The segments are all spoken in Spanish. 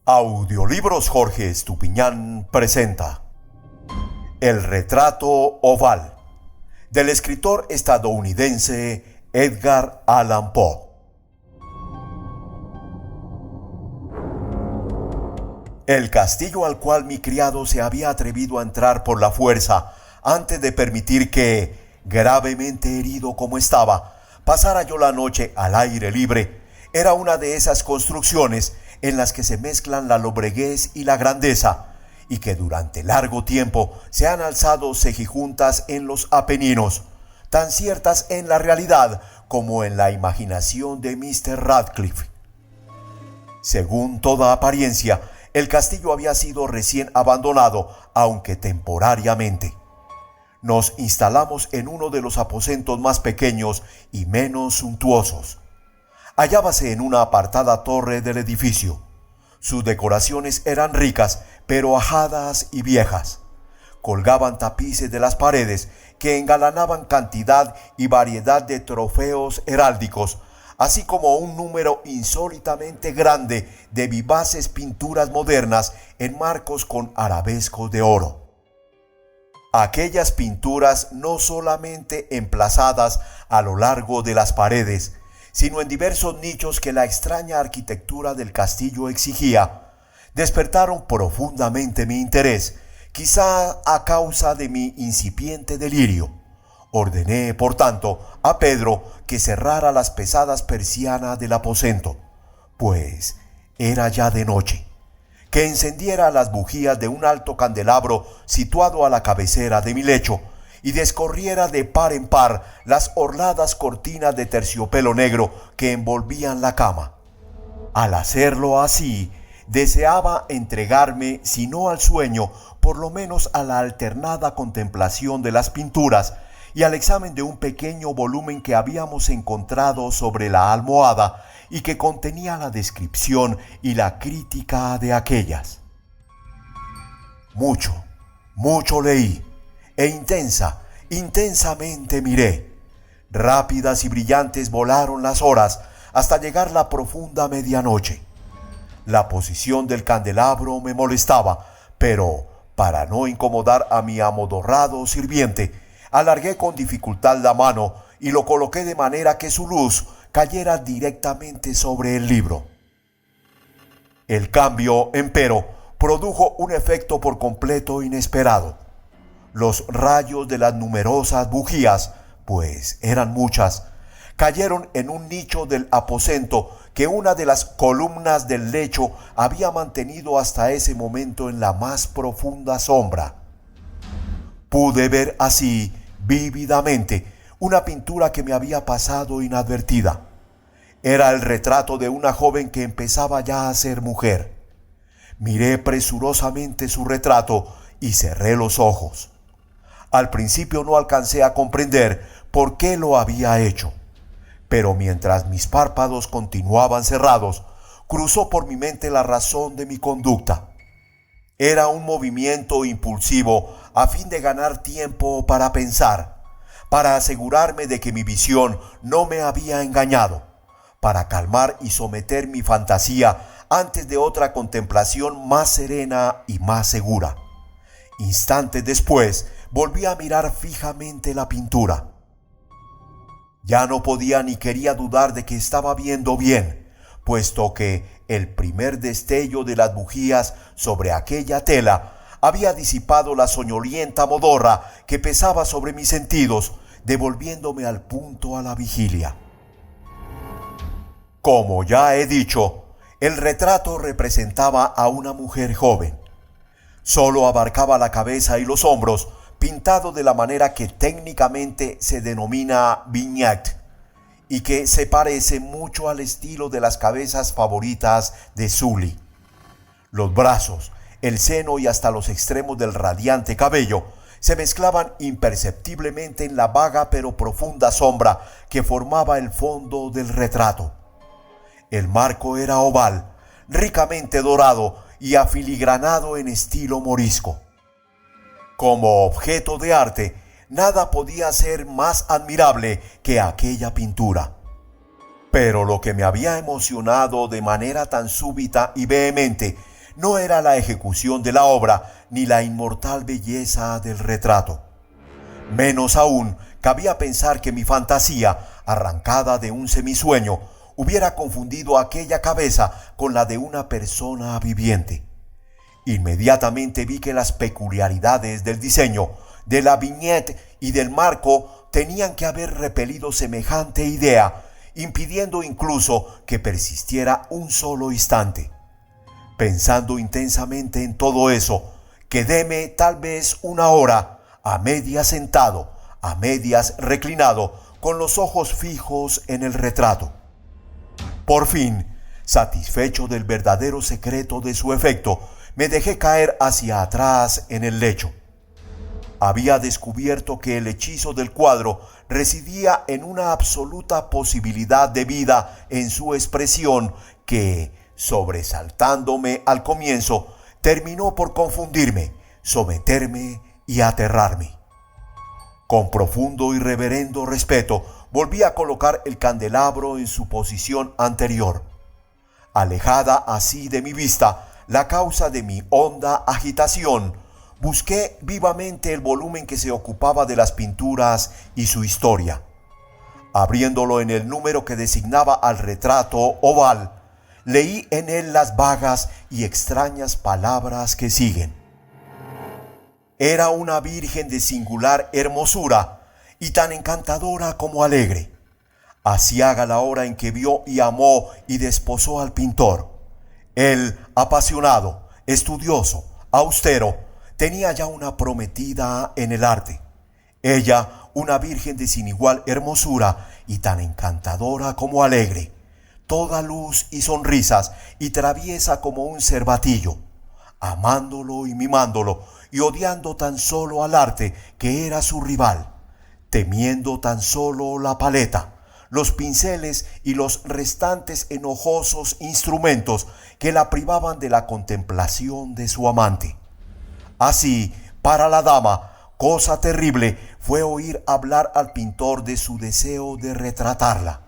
Audiolibros Jorge Estupiñán presenta El retrato oval, del escritor estadounidense Edgar Allan Poe. El castillo al cual mi criado se había atrevido a entrar por la fuerza antes de permitir que, gravemente herido como estaba, pasara yo la noche al aire libre, era una de esas construcciones en las que se mezclan la lobreguez y la grandeza, y que durante largo tiempo se han alzado cejijuntas en los Apeninos, tan ciertas en la realidad como en la imaginación de Mr. Radcliffe. Según toda apariencia, el castillo había sido recién abandonado, aunque temporariamente. Nos instalamos en uno de los aposentos más pequeños y menos suntuosos. Hallábase en una apartada torre del edificio. Sus decoraciones eran ricas, pero ajadas y viejas. Colgaban tapices de las paredes que engalanaban cantidad y variedad de trofeos heráldicos, así como un número insólitamente grande de vivaces pinturas modernas en marcos con arabescos de oro. Aquellas pinturas no solamente emplazadas a lo largo de las paredes, sino en diversos nichos que la extraña arquitectura del castillo exigía, despertaron profundamente mi interés, quizá a causa de mi incipiente delirio. Ordené, por tanto, a Pedro que cerrara las pesadas persianas del aposento, pues era ya de noche, que encendiera las bujías de un alto candelabro situado a la cabecera de mi lecho, y descorriera de par en par las orladas cortinas de terciopelo negro que envolvían la cama. Al hacerlo así, deseaba entregarme, si no al sueño, por lo menos a la alternada contemplación de las pinturas y al examen de un pequeño volumen que habíamos encontrado sobre la almohada y que contenía la descripción y la crítica de aquellas. Mucho leí, e intensamente miré. Rápidas y brillantes volaron las horas hasta llegar la profunda medianoche. La posición del candelabro me molestaba, pero para no incomodar a mi amodorrado sirviente, alargué con dificultad la mano y lo coloqué de manera que su luz cayera directamente sobre el libro. El cambio, empero, produjo un efecto por completo inesperado. Los rayos de las numerosas bujías, pues eran muchas, cayeron en un nicho del aposento que una de las columnas del lecho había mantenido hasta ese momento en la más profunda sombra. Pude ver así, vívidamente, una pintura que me había pasado inadvertida. Era el retrato de una joven que empezaba ya a ser mujer. Miré presurosamente su retrato y cerré los ojos. Al principio no alcancé a comprender por qué lo había hecho, pero mientras mis párpados continuaban cerrados, cruzó por mi mente la razón de mi conducta. Era un movimiento impulsivo a fin de ganar tiempo para pensar, para asegurarme de que mi visión no me había engañado, para calmar y someter mi fantasía antes de otra contemplación más serena y más segura. Instantes después, volví a mirar fijamente la pintura. Ya no podía ni quería dudar de que estaba viendo bien, puesto que el primer destello de las bujías sobre aquella tela había disipado la soñolienta modorra que pesaba sobre mis sentidos, devolviéndome al punto a la vigilia. Como ya he dicho, el retrato representaba a una mujer joven. Solo abarcaba la cabeza y los hombros, pintado de la manera que técnicamente se denomina vignette, y que se parece mucho al estilo de las cabezas favoritas de Sully. Los brazos, el seno y hasta los extremos del radiante cabello se mezclaban imperceptiblemente en la vaga pero profunda sombra que formaba el fondo del retrato. El marco era oval, ricamente dorado y afiligranado en estilo morisco. Como objeto de arte, nada podía ser más admirable que aquella pintura. Pero lo que me había emocionado de manera tan súbita y vehemente no era la ejecución de la obra ni la inmortal belleza del retrato. Menos aún cabía pensar que mi fantasía, arrancada de un semisueño, hubiera confundido aquella cabeza con la de una persona viviente. Inmediatamente vi que las peculiaridades del diseño, de la viñeta y del marco tenían que haber repelido semejante idea, impidiendo incluso que persistiera un solo instante. Pensando intensamente en todo eso, quedéme tal vez una hora, a medias sentado, a medias reclinado, con los ojos fijos en el retrato. Por fin, satisfecho del verdadero secreto de su efecto, me dejé caer hacia atrás en el lecho. Había descubierto que el hechizo del cuadro residía en una absoluta posibilidad de vida en su expresión que, sobresaltándome al comienzo, terminó por confundirme, someterme y aterrarme. Con profundo y reverendo respeto, volví a colocar el candelabro en su posición anterior. Alejada así de mi vista la causa de mi honda agitación, busqué vivamente el volumen que se ocupaba de las pinturas y su historia. Abriéndolo en el número que designaba al retrato oval, leí en él las vagas y extrañas palabras que siguen. Era una virgen de singular hermosura y tan encantadora como alegre. Aciaga la hora en que vio y amó y desposó al pintor. Él, apasionado, estudioso, austero, tenía ya una prometida en el arte. Ella, una virgen de sin igual hermosura y tan encantadora como alegre, toda luz y sonrisas y traviesa como un cervatillo, amándolo y mimándolo y odiando tan solo al arte que era su rival, temiendo tan solo la paleta, los pinceles y los restantes enojosos instrumentos que la privaban de la contemplación de su amante. Así, para la dama, cosa terrible fue oír hablar al pintor de su deseo de retratarla.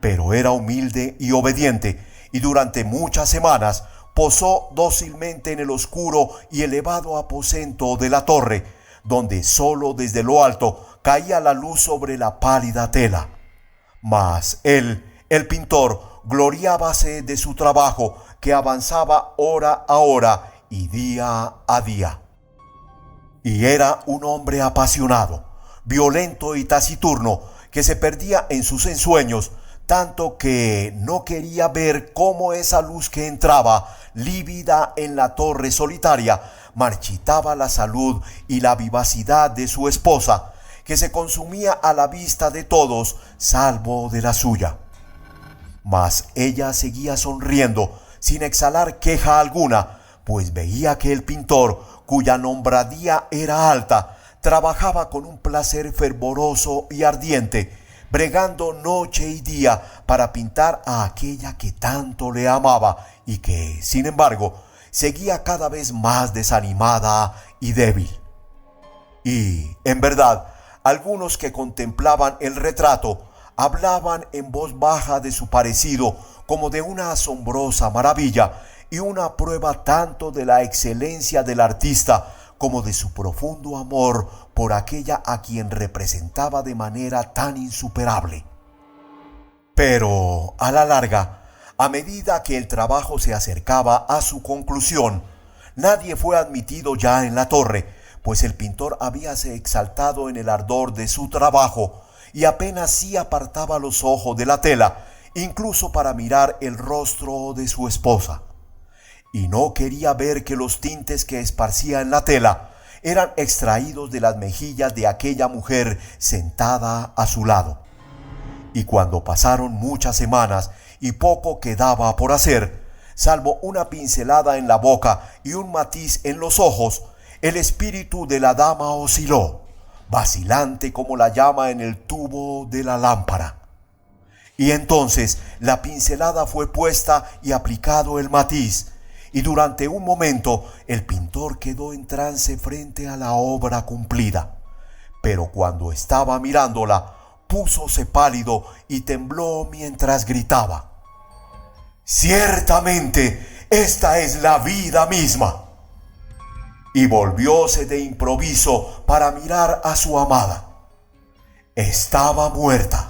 Pero era humilde y obediente, y durante muchas semanas posó dócilmente en el oscuro y elevado aposento de la torre, donde sólo desde lo alto caía la luz sobre la pálida tela. Mas él, el pintor, gloriábase de su trabajo que avanzaba hora a hora y día a día. Y era un hombre apasionado, violento y taciturno, que se perdía en sus ensueños, tanto que no quería ver cómo esa luz que entraba, lívida en la torre solitaria, marchitaba la salud y la vivacidad de su esposa, que se consumía a la vista de todos, salvo de la suya. Mas ella seguía sonriendo, sin exhalar queja alguna, pues veía que el pintor, cuya nombradía era alta, trabajaba con un placer fervoroso y ardiente, bregando noche y día para pintar a aquella que tanto le amaba y que, sin embargo, seguía cada vez más desanimada y débil. Y, en verdad, algunos que contemplaban el retrato hablaban en voz baja de su parecido como de una asombrosa maravilla y una prueba tanto de la excelencia del artista como de su profundo amor por aquella a quien representaba de manera tan insuperable. Pero, a la larga, a medida que el trabajo se acercaba a su conclusión, nadie fue admitido ya en la torre, pues el pintor habíase exaltado en el ardor de su trabajo y apenas sí apartaba los ojos de la tela, incluso para mirar el rostro de su esposa. Y no quería ver que los tintes que esparcía en la tela eran extraídos de las mejillas de aquella mujer sentada a su lado. Y cuando pasaron muchas semanas y poco quedaba por hacer, salvo una pincelada en la boca y un matiz en los ojos, el espíritu de la dama osciló, vacilante como la llama en el tubo de la lámpara. Y entonces la pincelada fue puesta y aplicado el matiz, y durante un momento el pintor quedó en trance frente a la obra cumplida. Pero cuando estaba mirándola, púsose pálido y tembló mientras gritaba: «Ciertamente, Esta es la vida misma. Y volvióse de improviso para mirar a su amada. Estaba muerta.